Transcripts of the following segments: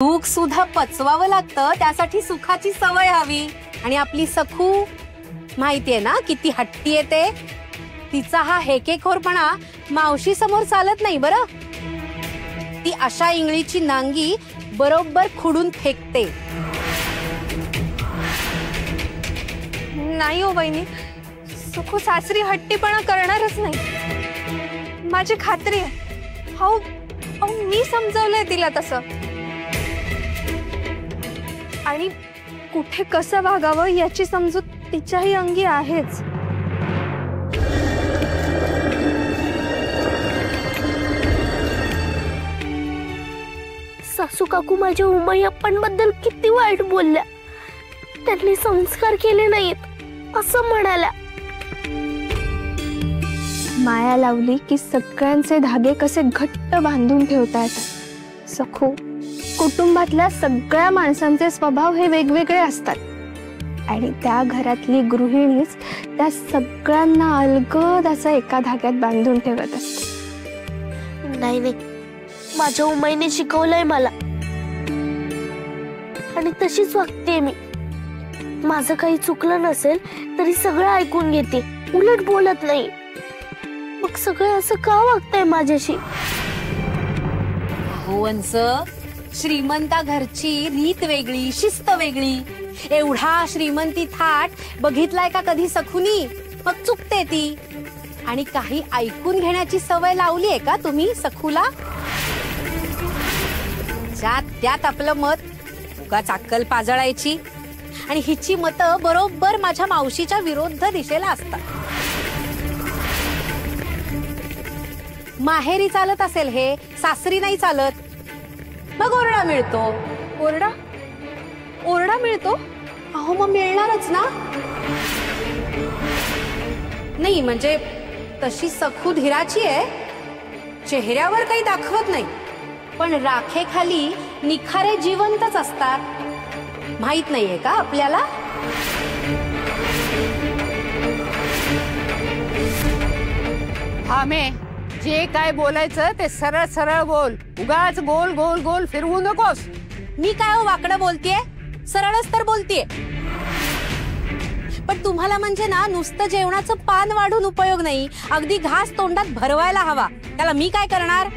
दुःख सुद्धा पचवावं लागतं, त्यासाठी सुखाची सवय हवी. आणि आपली सखू माहितीये ना किती हट्टी आहे ते. तिचा हा हेकेखोरपणा मावशी समोर चालत नाही बरं. ती अशा इंगळीची नांगी बरोबर खुडून फेकते. नाही हो वहिनी, सखू सासरी हट्टीपणा करणारच नाही, माझी खात्री आहे. हो मी समजावलंय तिला तसं. आणि कुठे कसं वागावं याची समजूत तिच्याही अंगी आहेच. सासू काकू माझ्या उमायप्पांबद्दल किती वाईट बोलल्या. त्यांनी संस्कार केले नाहीत असं म्हणाल्या. माया लावली की सगळ्यांचे धागे कसे घट्ट बांधून ठेवता येतात. सखू, कुटुंबातल्या सगळ्या माणसांचे स्वभाव हे वेगवेगळे असतात आणि त्या घरातली गृहिणीच त्या सगळ्यांना अलगद असं एका धाग्यात बांधून ठेवत असते. नाही नाही, माझ्या उमाईने शिकवलंय मला आणि तशीच वागते मी. माझं काही चुकलं नसेल तरी सगळं ऐकून घेते, उलट बोलत नाही. मग सगळं असं का वागताय माझ्याशी? हो वंस, श्रीमंता घरची रीत वेगळी, शिस्त वेगळी. एवढा श्रीमंती थाट बघितलाय का कधी सखुनी? मग चुकते ती. आणि काही ऐकून घेण्याची सवय लावली आहे का तुम्ही सखूला? त्यात आपलं मत उगाच अक्कल पाजळायची. आणि हिची मतं बरोबर माझ्या मावशीच्या विरुद्ध दिशेला असतात. माहेरी चालत असेल हे, सासरी नाही चालत. मग ओरडा मिळतो. ओरडा मिळतो? अहो मग मिळणारच ना. नाही म्हणजे तशी सखू धीराची आहे, चेहऱ्यावर काही दाखवत नाही, पण राखेखाली निखारे जिवंतच असतात. माहित नाहीये का आपल्याला? आमे जे काय बोलायचं ते सरळ सरळ बोल. उगाच गोल गोल गोल फिरवू नकोस. मी काय हो वाकडं बोलतेय? सरळच तर बोलतेय. पण तुम्हाला म्हणजे ना नुसतं जेवणाचं पान वाढून उपयोग नाही, अगदी घास तोंडात भरवायला हवा. त्याला मी काय करणार?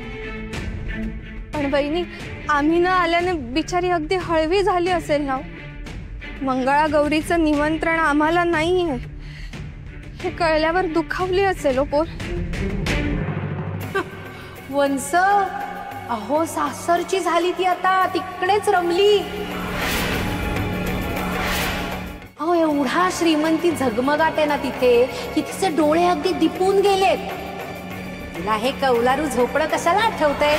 पण बहिणी, आम्ही न आल्याने बिचारी अगदी हळवी झाली असेल ना. मंगळागौरीचं निमंत्रण आम्हाला नाहीये हे कळल्यावर दुखावली असेल हो पोर. वंस, अहो सासरची झाली ती आता, तिकडेच रमली. अहो एवढा श्रीमंती झगमगाट आहे ना तिथे, की तिचे डोळे अगदी दिपून गेलेत. तिला हे कौलारू झोपडं कशाला आठवतंय?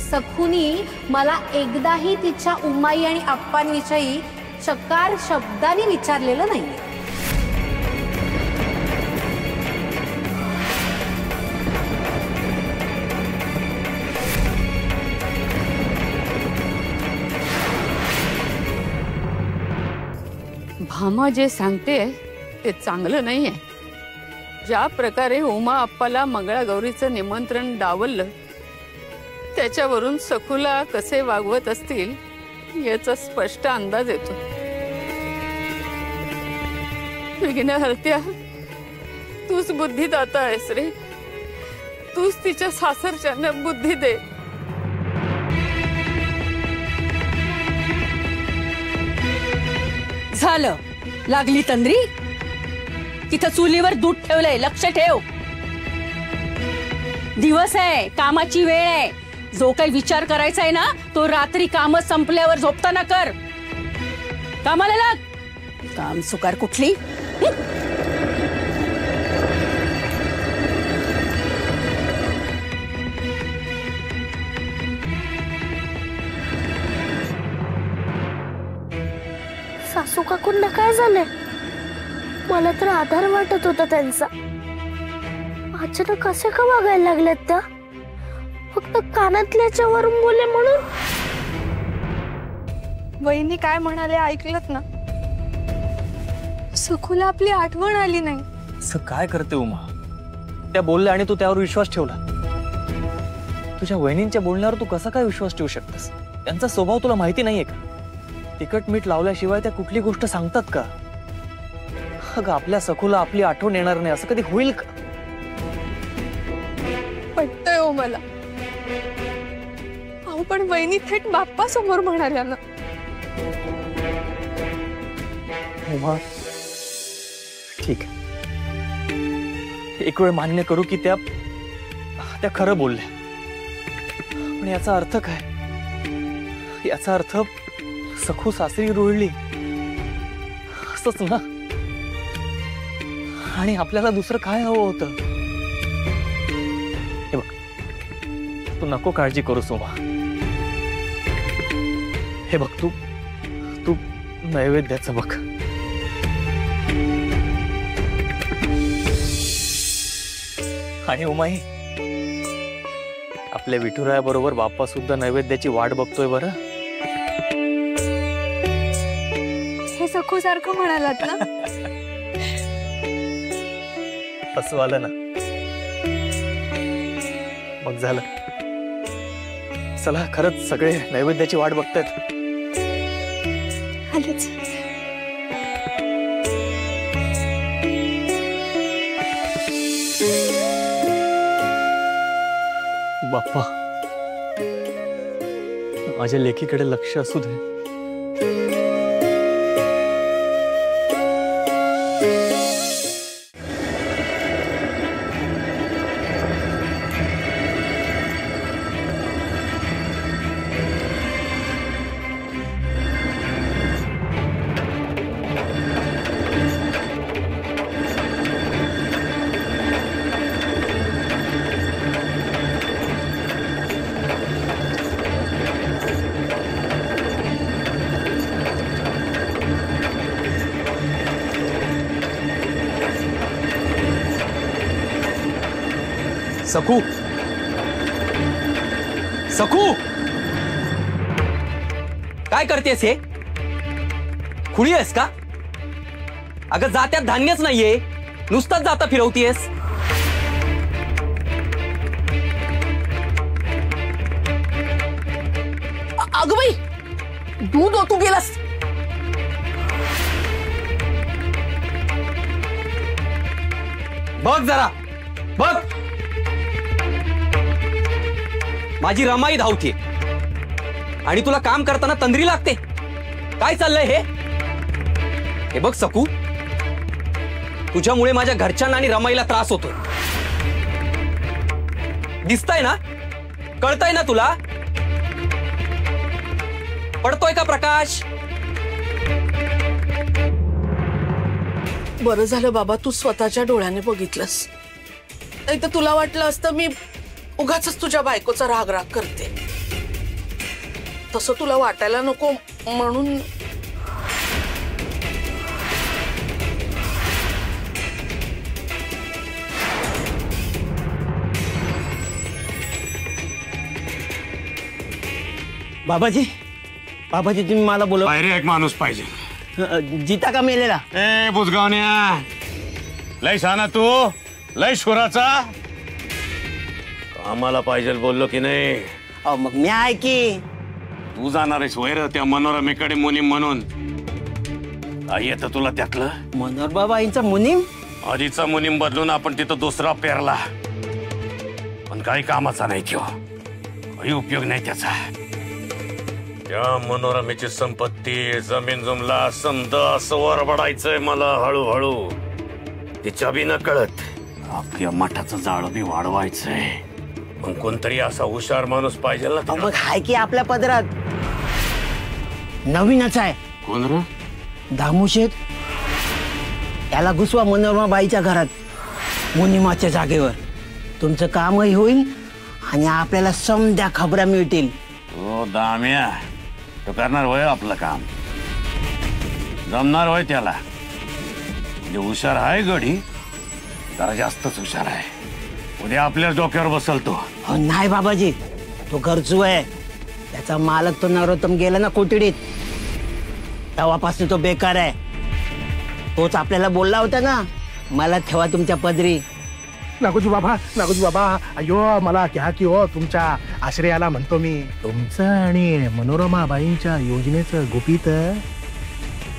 सखूनी मला एकदाही तिच्या उमाई आणि आप्पांविषयी चकार शब्दाने विचारलेलं नाही. भामा जे सांगते ते चांगलं नाहीये. ज्या प्रकारे उमा आप्पाला मंगळागौरीचं निमंत्रण डावललं, त्याच्यावरून सखूला कसे वागवत असतील याचा स्पष्ट अंदाज येतो. विघ्नहर्त्या, तूच बुद्धिदाता आहेस रे. तूच तिच्या सासरच्यांना बुद्धी दे. झालं, लागली तंद्री. तिथं चुलीवर दूध ठेवलंय, लक्ष ठेव. दिवस आहे, कामाची वेळ आहे. जो काही विचार करायचा आहे ना तो रात्री काम संपल्यावर झोपताना कर. कामाला लाग. काम सुकार कुठली. सासू काकूंना काय झालंय? मला तर आधार वाटत होता त्यांचा. अचानक कसे का वागायला लागल्यात त्या? फक्त कानातल्याच्या वरून बोलले म्हणून? वहिनी काय म्हणाले ऐकलत ना? सखूला आपली आठवण आली नाही. असं काय करते उमा? त्या बोलल्या आणि तू त्यावर विश्वास ठेवला. तुझ्या वहिनींच्या बोलण्यावर तू कसा काय विश्वास ठेवू शकतेस? त्यांचा स्वभाव तुला माहिती नाहीये का? तिखट मीठ लावल्याशिवाय त्या कुठली गोष्ट सांगतात का? अगं आपल्या सखूला आपली आठवण येणार नाही असं कधी होईल का? पटतंय हो मला. अहो पण वहिनी थेट बाप्पा समोर म्हणाल्या ना. उमा, ठीक आहे, एक वेळ मान्य करू की त्या खरं बोलल्या, पण याचा अर्थ काय? याचा अर्थ सखू सासरी रुळली असंच ना? आणि आपल्याला दुसरं काय हवं होतं? हे बघ, तू नको काळजी करूस उमा. हे बघ, तू नैवेद्याचं बघ. आणि उमाई, आपल्या विठुरायाबरोबर बाप्पा सुद्धा नैवेद्याची वाट बघतोय बरं. हे सखू सारखं म्हणालात ना. असं आलं ना, मग झालं. चला, खरंच सगळे नैवेद्याची वाट बघतायत. आलेच. बाप्पा, माझ्या लेकीकडे लक्ष असू दे. सखू, सखू, काय करतेस? हे खुळी आहेस का? अगं जात्यात धान्यच नाहीये, नुसताच जाता फिरवतीयस. अगं बाई, दूध ओतू गेलास. बघ जरा, बघ, माझी रमाई धावते आणि तुला काम करताना तंद्री लागते. काय चाललंय हे? हे बघ सकू, तुझ्यामुळे माझ्या घरच्यांना आणि रमाईला त्रास होतोय. दिसतंय ना? कळतंय ना तुला? पडतोय का प्रकाश? बरं झालं बाबा, तू स्वतःच्या डोळ्याने बघितलंस. नाही तर तुला वाटलं असतं मी उगाच तुझ्या बायकोचा राग राग करते. तसं तुला वाटायला नको म्हणून. बाबाजी, बाबाजी तुम्ही मला बोलव. बाहेर एक माणूस पाहिजे. जिता का मेलेला? ए बुजगावण्या, लय शाना तू, लय शुराचा. आम्हाला पाहिजे बोललो की नाही? अहो मग मी आहे की. तू जाणार आहेस वैर त्या मनोरमेकडे मुनीम म्हणून. काय येतं तुला त्यातलं? मनोहर बाबांचा मुनीम? आधीचा मुनीम बदलून आपण तिथं दुसरा पेरला, पण काही कामाचा नाही तो. काही उपयोग नाही त्याचा. त्या मनोरमेची संपत्ती, जमीन जुमला, समद असं वरबडायचंय मला हळूहळू. तिच्या बी न कळत आपल्या मठाचं जाळं बी वाढवायचंय. मग कोणतरी असा हुशार माणूस पाहिजे ना. मग हाय की आपल्या पदरात. नवीनच आहे. कोण रे? दामूशेठ. त्याला घुसवा मनोरमा बाईच्या घरात, मुनिमाच्या जागेवर. तुमचं कामही होईल आणि आपल्याला समध्या खबरा मिळतील. हो दाम्या, तो करणार वय आपलं काम. जमणार वय त्याला. म्हणजे हुशार आहे गडी, जरा जास्तच हुशार आहे. उद्या आपल्याच डोक्यावर बसल तो. नाही बाबाजी, तो गरजू आहे. त्याचा मालक तो नरोत्तम गेला ना कोठडीत, तेव्हापासून तो बेकार आहे. तोच आपल्याला बोलला होता ना, मला ठेवा तुमच्या पदरी. नागोजी बाबा अयो मला घ्या की हो तुमच्या आश्रयाला म्हणतो मी. तुमचं आणि मनोरमा बाईंच्या योजनेचं गुपित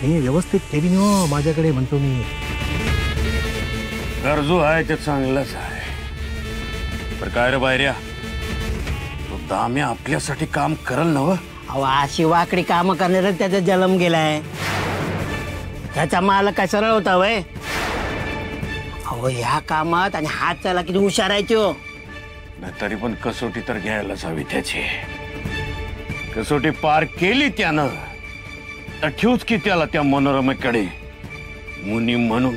मी व्यवस्थित ठेवीन हो माझ्याकडे म्हणतो मी. गरजू आहे ते चांगलंच आहे. पण काय रे बाहेर्या, तो दाम्या आपल्यासाठी काम करल नव? अहो अशी वाकडी काम करणार त्याचा जन्म गेलाय. त्याचा मालक काय सरळ होता वय? अहो ह्या कामात आणि हात चाला किती हुशार आहे तो. नाही तरी पण कसोटी तर घ्यायलाच हवी त्याची. कसोटी पार केली त्यानं तर ठेवूच की त्याला त्या मनोरमेकडे मुनी म्हणून.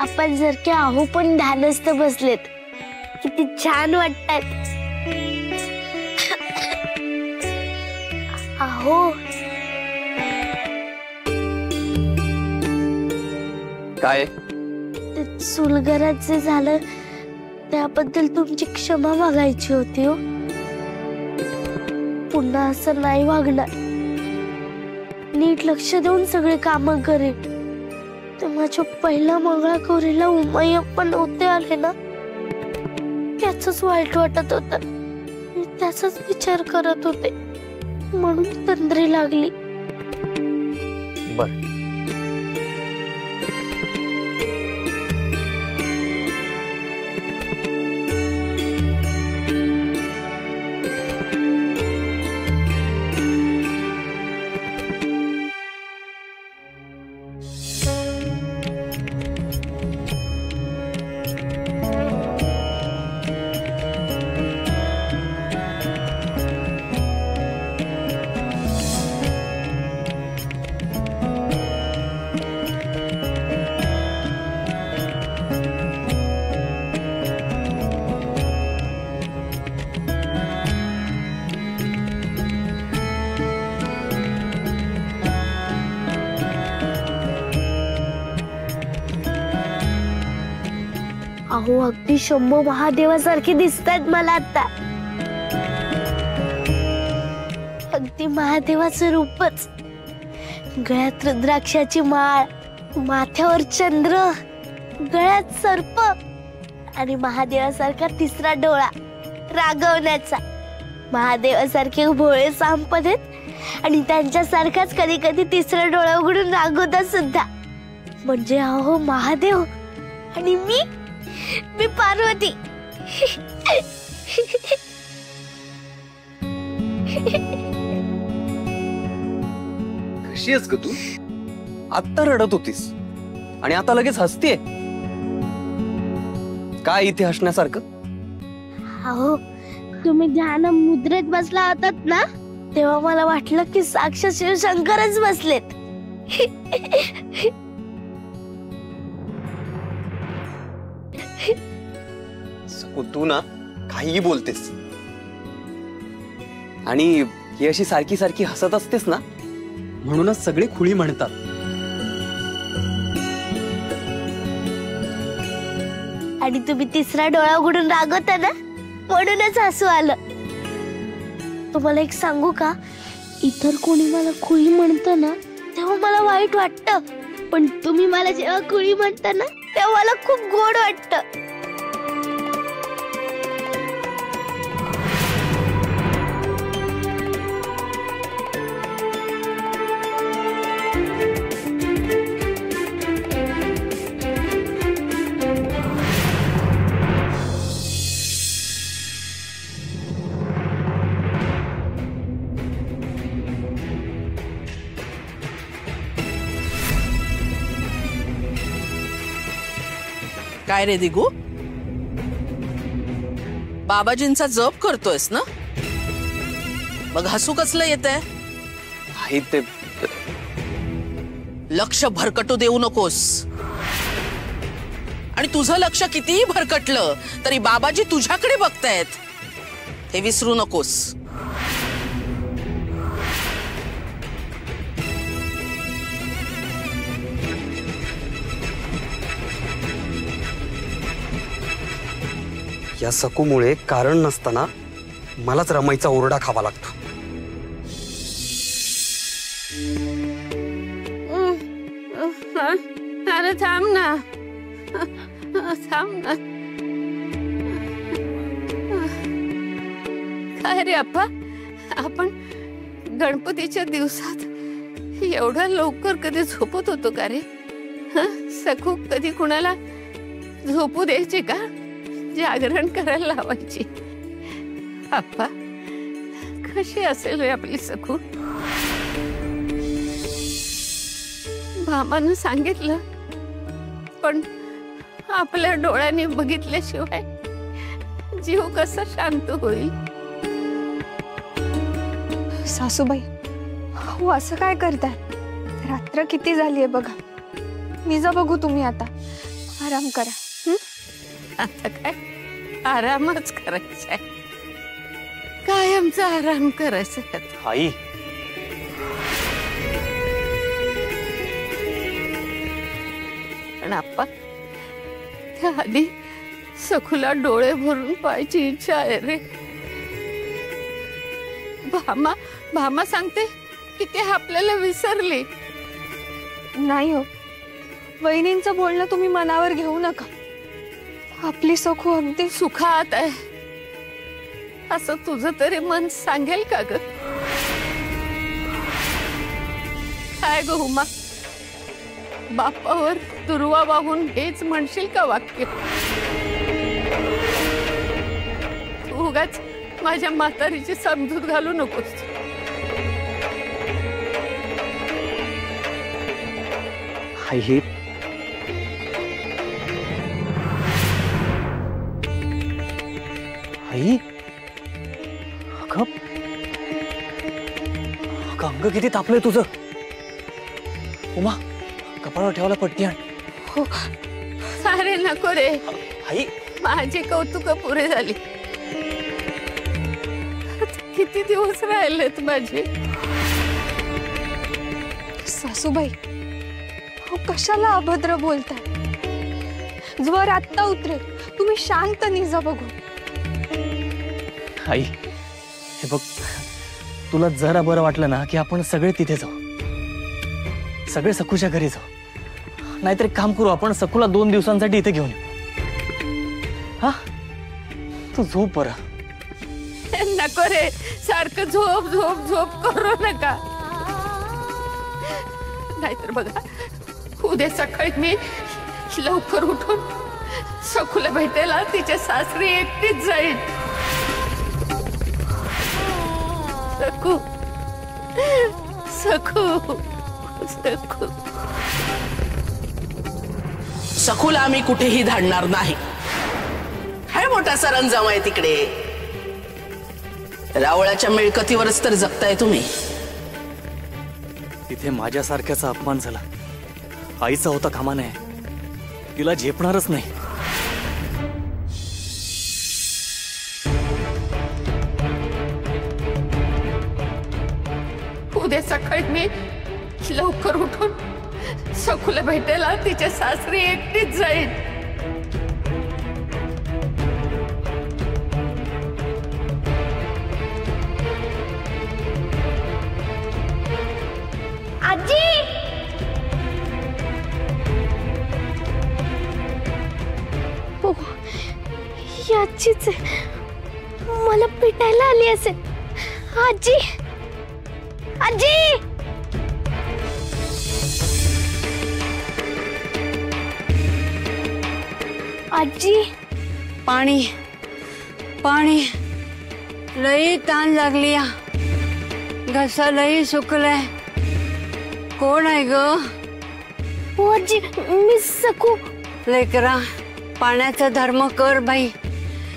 आपण जर की आहो पण ध्यानस्थ बसलेत. किती छान वाटतात. आहो काय सुलगरात जे झालं त्याबद्दल तुमची क्षमा मागायची होती हो. पुन्हा असं नाही वागणार. नीट लक्ष देऊन सगळे काम करेल. तर माझ्या पहिल्या मंगळागौरीला उमाई पण नव्हते आले ना, त्याच वाईट वाटत होत. मी त्याचाच विचार करत होते म्हणून तंद्री लागली. बर अहो अगदी शंभो महादेवासारखे दिसतात मला आता. अगदी महादेवाचं रूपच. गळ्यात रुद्राक्षाची माळ, माथ्यावर चंद्र, गळ्यात सर्प आणि महादेवासारखा तिसरा डोळा रागवण्याचा. महादेवासारखे भोळे सांपत आहेत आणि त्यांच्यासारखाच कधी कधी तिसरा डोळा उघडून रागवतात सुद्धा. म्हणजे अहो महादेव आणि मी पार्वती. कशी आहेस ग तू? आत्ता रडत होतीस आणि आता लगेच हसतेय. काय इथे हसण्यासारखं? अहो तुम्ही ध्यान मुद्रेत बसला होतात ना, तेव्हा मला वाटलं की साक्षात शिवशंकरच बसलेत. तू ना काहीही बोलतेस आणि ही अशी सारखी सारखी हसत असतेस ना, म्हणूनच सगळे खुळी म्हणतात. आणि तुम्ही तिसरा डोळा उघडून रागवता ना, म्हणूनच हसू आलं. तुम्हाला एक सांगू का, इतर कोणी मला खुळी म्हणतं ना तेव्हा मला वाईट वाटतं, पण तुम्ही मला जेव्हा खुळी म्हणता ना तेव्हा मला खूप गोड वाटतं. काय रे दिगू, बाबाजींचा जप करतोयस ना? मग हसू कसलं येतंय? ते लक्ष भरकटू देऊ नकोस. आणि तुझं लक्ष कितीही भरकटलं तरी बाबाजी तुझ्याकडे बघतायत हे विसरू नकोस. या सकूमुळे कारण नसताना मलाच रमाईचा ओरडा खावा लागतो. अरे थांब ना, थांब ना. काय रे अप्पा, आपण गणपतीच्या दिवसात एवढ्या लवकर कधी झोपत होतो का रे? सखू कधी कुणाला झोपू द्यायची का? जागरण करायला लावायची. अप्पा, कशी असेल रे आपली सखू? मामानं सांगितलं, पण आपल्या डोळ्यांनी बघितल्याशिवाय जीव कसा शांत होईल? सासूबाई, हो असं काय करताय? रात्र किती झालीये बघा. निजा बघू तुम्ही आता. आराम करा. आता काय आरामच करायचा आहे, कायमचा आराम करायचा. आई, पण आप्पा, त्याआधी सखूला डोळे भरून पाहायची इच्छा आहे रे. भामा सांगते की ते आपल्याला विसरले. नाही हो, वहिनींचं बोलणं तुम्ही मनावर घेऊ नका. आपली सखू अगदी सुखात आहे असं तुझं तरी मन सांगेल का ग? काय ग उमा, बापावर दुर्वा वाहून हेच म्हणशील का वाक्य? तू उगाच माझ्या म्हातारीची समजूत घालू नकोस. आई, आई, अगं अंग किती तापलंय तुझं. उमा, कपाळावर ठेवला पटकी आण. हो. अरे नको रे आई, माझे कौतुक पुरे झाली. किती दिवस राहिलेत माझे. सासूबाई, हो कशाला अभद्र बोलताय? ज्वर आत्ता उतरेल, तुम्ही शांत निजा बघू. आई, हे बघ, तुला जरा बरं वाटलं ना की आपण सगळे तिथे जाऊ, सगळे सखूच्या घरी जाऊ. नाहीतर एक काम करू, आपण सखूला 2 दिवसांसाठी इथे घेऊन येऊ. हा, तू झोप बरं. नको रे, सारखं झोप झोप झोप करू नका. नाहीतर बघा, उद्या सकाळी मी लवकर उठून सखूला भेटायला तिच्या सासरी एकटीच जाईल. सखू, सखू, सखू. सखूला आम्ही कुठेही धाडणार नाही. काय मोठा सरंजाम आहे तिकडे. रावळाच्या मिळकतीवरच तर जगताय तुम्ही. तिथे माझ्यासारख्याचा अपमान झाला. आईचा होता कामा नये, तिला झेपणारच नाही. उद्या सकाळी मी लवकर उठून सखूला भेटायला तिच्या सासरी एकटीच जाईल. आजी, हो, ही आजीच आहे. मला पिटायला आली असेल. आजी, आजी. आजी, पाणी पाणी. लई ताण लागली. घसा लई सुकलाय. कोण आहे ग? हो आजी, मी सकू. लेकरा, पाण्याचा धर्म कर बाई.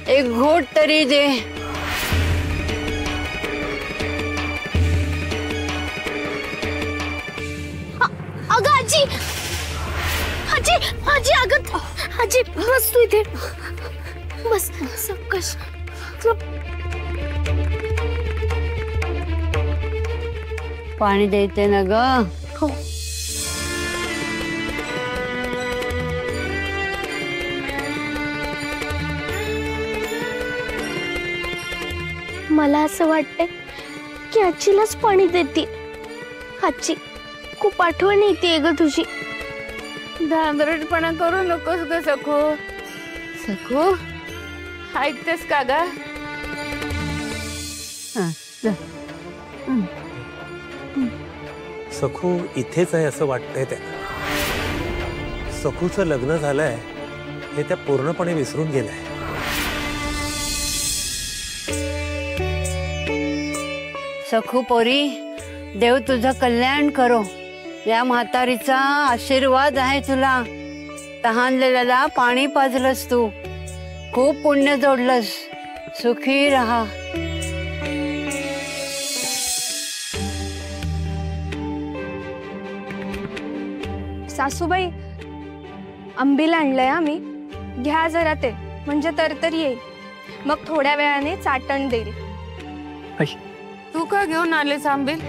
एक घोट तरी दे. अगं आजी, आजी, आजी, अगं आजी, बस तू इथे बस. सकस पाणी देते ना ग. हो. मला असं वाटतंय की आजीलाच पाणी देते. आजी खूप आठवण येते ग तुझी. धांदरटपणा करू नकोस ग सखू. सखू ऐकतेस का ग? सखू इथेच आहे असं वाटतंय त्या. सखूचं लग्न झालंय हे त्या पूर्णपणे विसरून गेलाय. सखू पोरी, देव तुझं कल्याण करो. या म्हातारीचा आशीर्वाद आहे तुला. तहानलेल्याला पाणी पाजलंस तू. खूप पुण्य जोडलंस. सुखी राहा. सासूबाई, आंबील आणलंय आम्ही. घ्या जरा ते, म्हणजे तरतरी येईल. मग थोड्या वेळाने चाटण देईल. तू का घेऊन आलेस आंबील?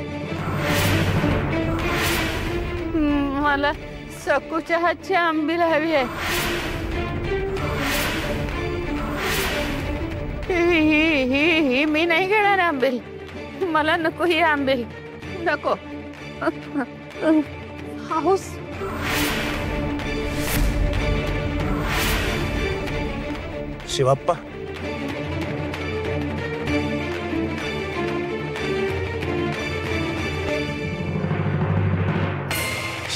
मला सखूच्या हातची आंबील हवी आहे. ही मी नाही घेणार आंबील. मला नको ही आंबील. नको. हाऊस. शिवाप्पा,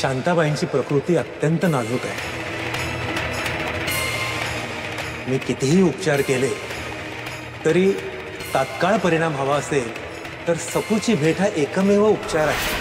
शांताबाईंची प्रकृती अत्यंत नाजूक आहे. मी कितीही उपचार केले तरी तात्काळ परिणाम हवा असेल तर सखूची भेट हा एकमेव उपचार आहे.